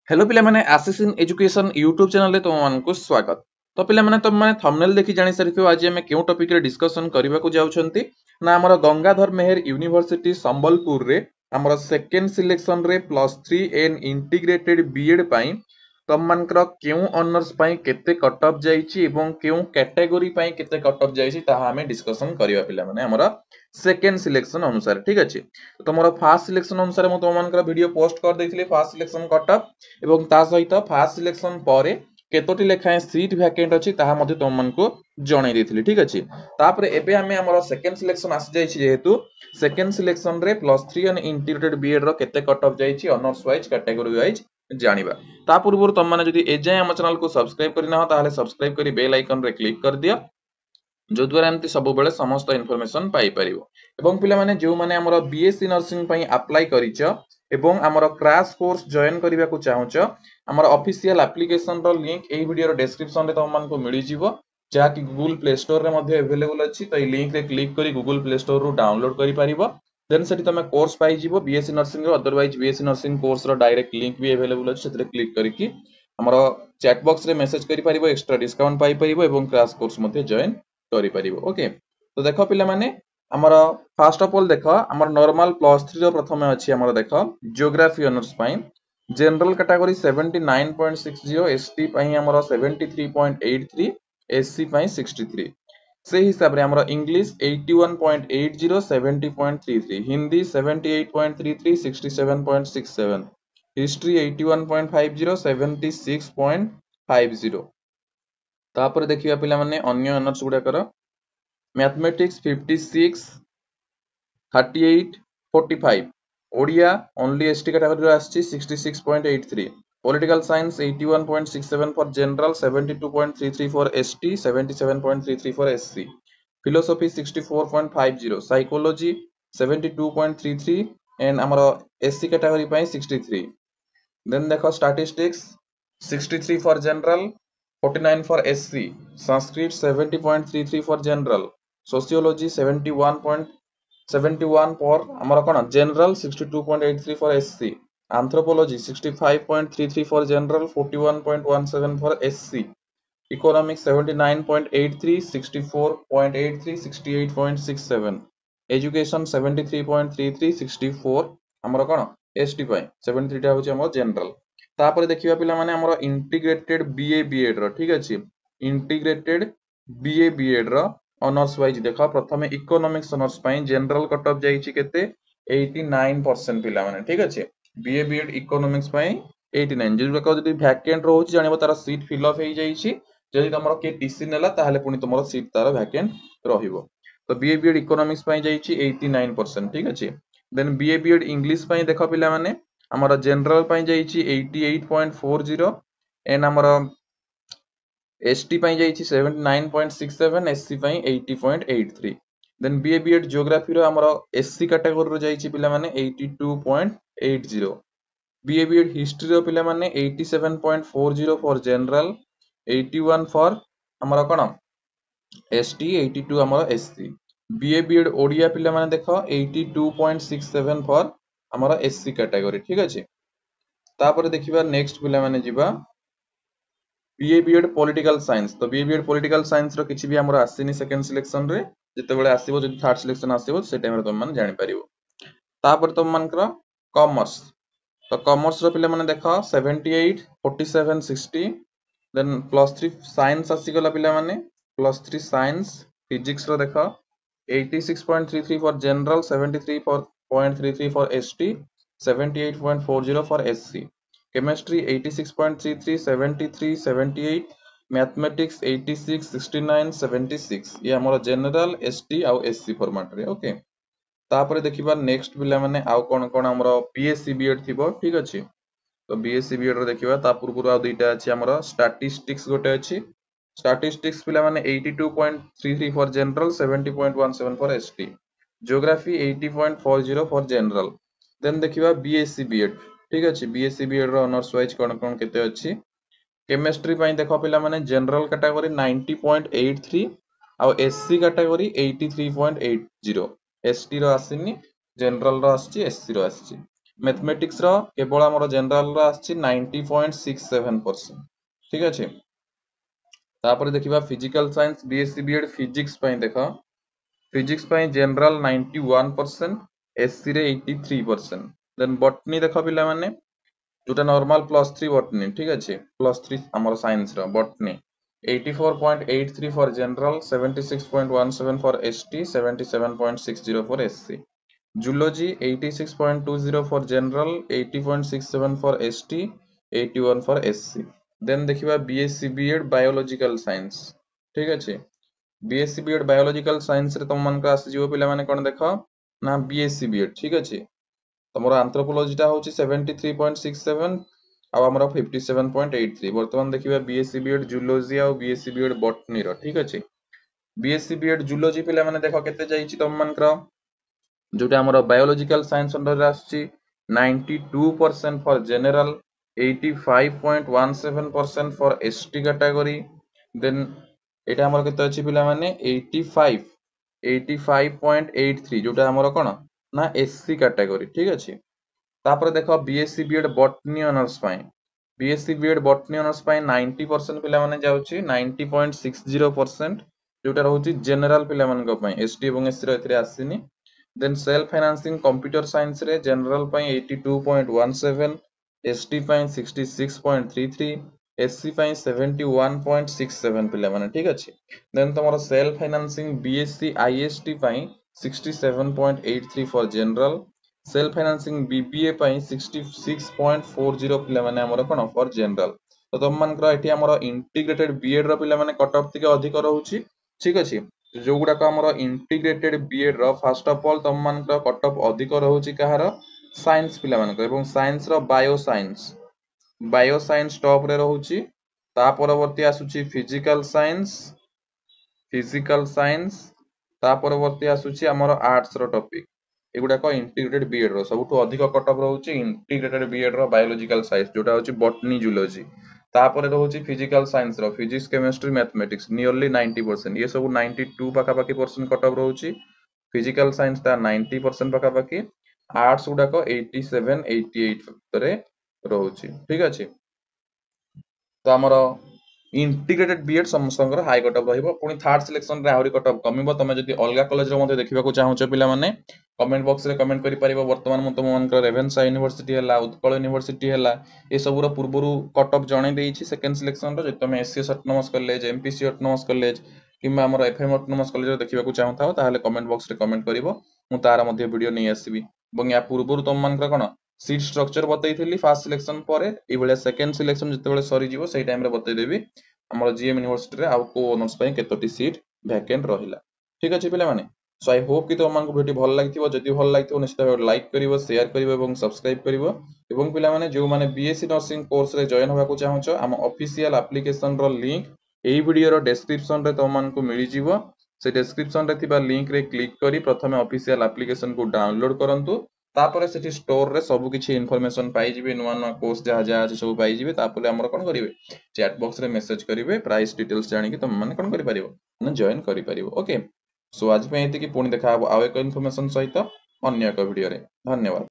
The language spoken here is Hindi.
हेलो पिला माने आसिस इन एजुकेशन यूट्यूब चैनल रे तुमको स्वागत। तो पिला माने तुम माने थंबनेल देखि जानि सारिथो आज हम केउ टॉपिक रे डिस्कशन करबा को जाउछंती ना हमर गंगाधर मेहर यूनिवर्सिटी संबलपुर रे हमर सेकंड सिलेक्शन रे +3 इन इंटीग्रेटेड बीएड पई तुम मानकर केउ ऑनर्स पई केते कट ऑफ जाईची एवं केउ कैटेगरी पई केते कट ऑफ जाईची ताहा हमें डिस्कशन करबा पिला माने हमर सेकंड सिलेक्शन अनुसार ठीक अछि। तो तुमरो फर्स्ट सिलेक्शन अनुसार म तुम मानकर वीडियो पोस्ट कर देथिले फर्स्ट सिलेक्शन कट ऑफ एवं ता सहित फास्ट सिलेक्शन पर केतोटी लेखाएं सीट वैकेंट अछि ताहा मध्ये तुम मानको जणै देथिले ठीक अछि। तापर एबे हमें हमर सेकंड सिलेक्शन आसी जाईछि जेहेतु सेकंड सिलेक्शन रे +3 इन इंटीग्रेटेड बीएड रो केते कट ऑफ जाईछि ऑनर्स वाइज कैटेगरी वाइज जानिबा। ता पूर्व तुम माने जदि एजाय हम चैनल को सब्सक्राइब करना हो ताहले सब्सक्राइब करी बेल आइकन रे क्लिक कर दियो जो द्वारा एमती सब बेले समस्त इन्फॉर्मेशन पाई परिबो। एवं पिला माने जो माने हमर बीएससी नर्सिंग पई अप्लाई करिच एवं हमर क्रैश कोर्स जॉइन करिबा को चाहुच हमर ऑफिशियल एप्लीकेशन रो लिंक एही वीडियो रो डिस्क्रिप्शन रे तुम मानको मिली जिवो जा कि गूगल प्ले स्टोर रे मध्ये अवेलेबल अछि। तो ई लिंक रे क्लिक करी गूगल प्ले स्टोर रो डाउनलोड करि परिबो देन सेठी तमे कोर्स पाई जिवो बीएससी नर्सिंग रो अदरवाइज बीएससी नर्सिंग कोर्स रो डायरेक्ट लिंक भी अवेलेबल अछि सेतरे क्लिक करिकि हमर चैट बॉक्स रे मेसेज करि परिबो एक्स्ट्रा डिस्काउंट पाई परिबो एवं क्रैश कोर्स मध्ये जॉइन करि परिबो। ओके तो देखो पिला माने हमर फर्स्ट ऑफ ऑल देखो हमर नॉर्मल +3 रो प्रथमे अछि हमर देखो ज्योग्राफी ऑनर्स पई जनरल कैटेगरी 79.60 एसटी पई हमर 73.83 एससी पई 63 से हिसाब रे हमर इंग्लिश 81.80 70.33 हिंदी 78.33 67.67 हिस्ट्री 81.50 76.50 तापर देखिबा पिला माने अन्य ऑनर्स गुडा कर mathematics 56 38 45 Odia only ST category रो आछि 66.83 political science 81.67 for general 72.33 for ST 77.33 for SC philosophy 64.50 psychology 72.33 and हमर एससी कैटेगरी पई 63 देन देखो statistics 63 for general 49 for SC Sanskrit 70.33 for general sociology 71 for हमर कोन general 62.83 for SC anthropology 65.33 for general 41.17 for SC economics 79.83 64.83 68.67 education 73.33 64 हमर कोन एसटी पई 73 टा होची हमर जनरल। तापर देखिबा पिला माने हमर इंटीग्रेटेड बीए बीएड रो ठीक अछि इंटीग्रेटेड बीए बीएड रो ऑनर्स वाइज देखा प्रथमे इकोनॉमिक्स ऑनर्स पई जनरल कट ऑफ जाईची केते 89% पिला माने ठीक अछि बीए बीएड इकोनॉमिक्स पई 89 जे देखो जदी वैकेंट रहउची जानिबो तार सीट फिल अप हे जाईची जदी तमरो के टीसी नेला ताहले पुनी तमरो सीट तार वैकेंट रहिबो। तो बीए बीएड इकोनॉमिक्स पई जाईची 89% ठीक अछि देन बीए बीएड इंग्लिश पई देखो पिला माने हमर जनरल पई जाईची 88.40 एंड हमर एसटी पई जाईची 79.67 एससी पई 80.83 देन बीए बीएड ज्योग्राफी रो हमर एससी कैटेगरी रो जाईची पिला माने 82.80 बीए बीएड हिस्ट्री रो पिला माने 87.40 फॉर जनरल 81 फॉर हमर कोन एसटी 82 हमर एससी बीए बीएड ओडिया पिला माने देखो 82.67 फॉर हमर एससी कैटेगरी ठीक अछि। तापर देखिबा नेक्स्ट पिला माने जिबा बीए बीएड पॉलिटिकल साइंस तो बीए बीएड पॉलिटिकल साइंस रो किछि भी हमर आसीनी सेकंड सिलेक्शन रे जते बेले आसीबो जदि थर्ड सिलेक्शन आसीबो से टाइम रे तुम मन जानि परिबो। तापर तुम मानकर कॉमर्स तो कॉमर्स रो पिला माने देखो 78 47 60 देन +3 साइंस आसी गला पिला माने +3 साइंस फिजिक्स रो देखो 86.33 for general 73.33 for ST 78.40 for SC chemistry 86.33 73 78 mathematics 86 69 76 ये हमर जनरल एसटी आ एससी फॉर्मेट रे ओके। तापर देखिबा नेक्स्ट पिला माने आ कोन कोन हमर बीएससी बीएड थिबो ठीक अछि तो बीएससी बीएड रो देखिबा ता पूर्व आ दुईटा अछि हमर स्टैटिस्टिक्स गोटे अछि स्टैटिस्टिक्स पिला माने 82.33 for general 70.17 for ST geography 80.40 for general then देखिबा बीएससी बीएड ठीक अछि बीएससी बीएड रो ऑनर्स वाइज कोन कोन केते अछि केमिस्ट्री पई देखो पिला माने जनरल कैटेगरी 90.83 आ एससी कैटेगरी 83.80 एसटी रो आसीनी जनरल रो आसी एससी रो आसी मैथमेटिक्स रो केवल हमर जनरल रो आछि 90.67%। ठीक अछि। तापर देखिबा physical science BSc BEd physics पई देखो फिजिक्स पई जनरल 91%, एससी रे 83%। देन बॉटनी देखो पिला माने जोटा नॉर्मल +3 बॉटनी। ठीक अछि, +3 हमर साइंस रो botany 84.83 for general, 76.17 for ST, 77.60 for SC. Zoology 86.20 for general, 80.67 for ST, 81 for SC. Then देखिबा बीएससी बीएड बायोलॉजिकल साइंस। ठीक अछि, बीएससी बीएड बायोलॉजिकल साइंस रे तुम मन का आसी जिवो पिला माने कोन देखो ना बीएससी बीएड। ठीक अछि, तमरो एंथ्रोपोलॉजी टा होची 73.67 आ हमरो 57.83। वर्तमान देखिबा बीएससी बीएड जूलॉजी आ बीएससी बीएड बॉटनी रो। ठीक अछि, बीएससी बीएड जूलॉजी पिला माने देखो केते जाईची तुम मन करो जोटा हमरो बायोलॉजिकल साइंस अंडर रे आसी 92% for general, 85.17% for ST category. Then एटा हमर केते अछि पिला माने 85.83 जोटा हमर कोन ना एससी कैटेगरी। ठीक अछि, तापर देखो बीएससी बीएड बॉटनी ऑनर्स पाई बीएससी बीएड बॉटनी ऑनर्स पाई 90% पिला माने जाउची 90.60% जोटा रहउची जनरल पिला मानक पाई, एसटी एवं एससी रो एथिरे आसीनी। Then self financing computer science रे जनरल पाई 82.17, एसटी पाई 66.33, एससी पाई 71.67 पिला माने। ठीक अछि, देन तमरो सेल्फ फाइनेंसिंग बीएससी आईएसटी पाई 67.83 for general, self financing BBA पाई 66.40 पिला माने हमर कोन फॉर जनरल। तो तुम मान करा एठी हमर इंटीग्रेटेड बीएड रो पिला माने कट ऑफ तिके अधिक रहउची। ठीक अछि, जो गुडा का हमर इंटीग्रेटेड बीएड रो फर्स्ट ऑफ ऑल तुम मान करा कट ऑफ अधिक रहउची कहार साइंस पिला माने एवं साइंस रो बायो साइंस टॉप रे रहउची। ता परवर्ती आसुची फिजिकल साइंस ता परवर्ती आसुची हमर आर्ट्स रो टॉपिक। एगुडा को इंटीग्रेटेड बीएड रो सबुठु अधिक कट ऑफ रहउची इंटीग्रेटेड बीएड रो बायोलॉजिकल साइंस जोटा होची बॉटनी जूलॉजी। तापरे रहउची फिजिकल साइंस रो फिजिक्स केमिस्ट्री मैथमेटिक्स नियरली 90%, ये सब 92 पाखा पाखी परसेंट कट ऑफ रहउची। फिजिकल साइंस ता 90% पाखा पाखी, आर्ट्स गुडा को 87 88 रे रहउची। ठीक अछि, तो हमरो इंटीग्रेटेड बीएड समस्तंकर हाई कट ऑफ रहिबो। पुनी थर्ड सिलेक्शन रे आहुरी कट ऑफ कमिबो। तमे जदि अलगा कॉलेज रो मध्ये देखिबा को चाहूचो पिला माने कमेंट बॉक्स रे कमेंट करि परिबो। वर्तमान मु तुम मानकर रेवेन्सा यूनिवर्सिटी हला, उत्कल यूनिवर्सिटी हला, ए सब रो पूर्वरु कट ऑफ जणे देइछि सेकंड सिलेक्शन रो। जदि तमे SCS autonomous college, MPC autonomous college किबा हमर एफएम ऑटोनोमस कॉलेज रो देखिबा को चाहताओ ताहाले कमेंट बॉक्स रे कमेंट करिवो, मु तारा मध्ये वीडियो नै आसीबी। बंग या पूर्वरु तुम मानकर कोन सीट स्ट्रक्चर बतैथिली फर्स्ट सिलेक्शन परे ए बेले सेकंड सिलेक्शन जते बेले सरी जिवो सेही टाइम रे बतै देबी हमर जीएम यूनिवर्सिटी रे आउ को ऑनर्स पई केतोटी सीट वैकेंट रहिला। ठीक अछि पिला माने, सो आई होप कि तुम मानक वीडियो भल लागिथिबो। जदि भल लागिथिबो निश्चित भाबे लाइक करिवो, शेयर करिवो एवं सब्सक्राइब करिवो। एवं पिला माने जो माने बीएससी नर्सिंग कोर्स रे जॉइन होबा को चाहूचो हम ऑफिशियल एप्लीकेशन रो लिंक एई वीडियो रो डिस्क्रिप्शन रे तुम मानक मिलि जिवो। से डिस्क्रिप्शन रे थिबा लिंक रे क्लिक करी प्रथमे ऑफिशियल एप्लीकेशन को डाउनलोड करंतु। तापर सेठी स्टोर रे सब किछि इन्फॉर्मेशन पाई जिवे, नुवा नुवा कोर्स जहा जहा अछि सब पाई जिवे। तापर हमर कोन करिवे चैट बॉक्स रे मेसेज करिवे, प्राइस डिटेल्स जानि कि तुम माने कोन करि परिबो ना जॉइन करि परिबो। ओके, सो आज पे एति कि पुणी देखा आउ एक इन्फॉर्मेशन सहित अन्य एक वीडियो रे। धन्यवाद।